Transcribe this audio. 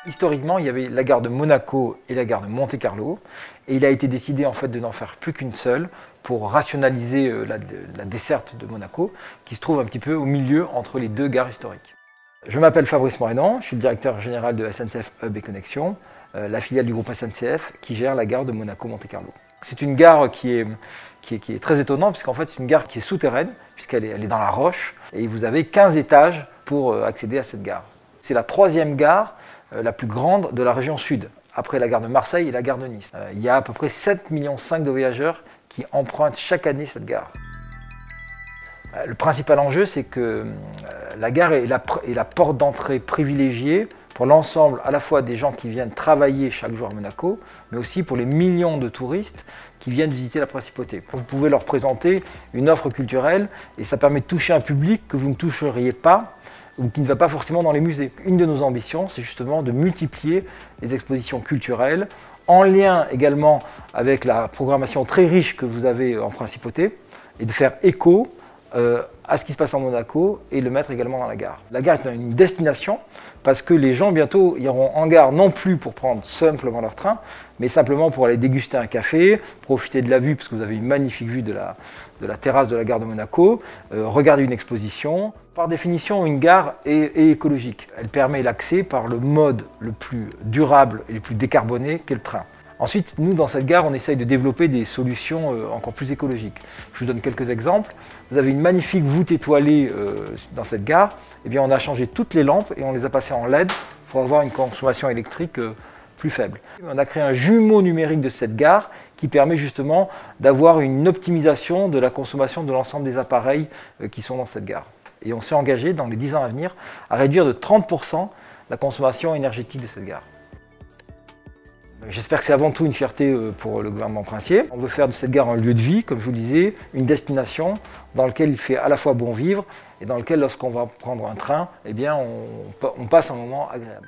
Historiquement, il y avait la gare de Monaco et la gare de Monte-Carlo, et il a été décidé en fait de n'en faire plus qu'une seule pour rationaliser la desserte de Monaco, qui se trouve un petit peu au milieu entre les deux gares historiques. Je m'appelle Fabrice Morénan, je suis le directeur général de SNCF Hub et Connexion, la filiale du groupe SNCF qui gère la gare de Monaco-Monte-Carlo. C'est une gare qui est très étonnante, puisqu'en fait c'est une gare qui est souterraine, puisqu'elle est dans la roche, et vous avez 15 étages pour accéder à cette gare. C'est la troisième gare la plus grande de la région sud, après la gare de Marseille et la gare de Nice. Il y a à peu près 7,5 millions de voyageurs qui empruntent chaque année cette gare. Le principal enjeu, c'est que la gare est la porte d'entrée privilégiée pour l'ensemble à la fois des gens qui viennent travailler chaque jour à Monaco, mais aussi pour les millions de touristes qui viennent visiter la principauté. Vous pouvez leur présenter une offre culturelle et ça permet de toucher un public que vous ne toucheriez pas ou qui ne va pas forcément dans les musées. Une de nos ambitions, c'est justement de multiplier les expositions culturelles, en lien également avec la programmation très riche que vous avez en principauté, et de faire écho à ce qui se passe en Monaco et le mettre également dans la gare. La gare est une destination parce que les gens bientôt iront en gare non plus pour prendre simplement leur train, mais simplement pour aller déguster un café, profiter de la vue parce que vous avez une magnifique vue de la terrasse de la gare de Monaco, regarder une exposition. Par définition, une gare est écologique. Elle permet l'accès par le mode le plus durable et le plus décarboné qu'est le train. Ensuite, nous, dans cette gare, on essaye de développer des solutions encore plus écologiques. Je vous donne quelques exemples. Vous avez une magnifique voûte étoilée dans cette gare. Eh bien, on a changé toutes les lampes et on les a passées en LED pour avoir une consommation électrique plus faible. On a créé un jumeau numérique de cette gare qui permet justement d'avoir une optimisation de la consommation de l'ensemble des appareils qui sont dans cette gare. Et on s'est engagé, dans les 10 ans à venir, à réduire de 30% la consommation énergétique de cette gare. J'espère que c'est avant tout une fierté pour le gouvernement princier. On veut faire de cette gare un lieu de vie, comme je vous le disais, une destination dans laquelle il fait à la fois bon vivre et dans lequel, lorsqu'on va prendre un train, eh bien, on passe un moment agréable.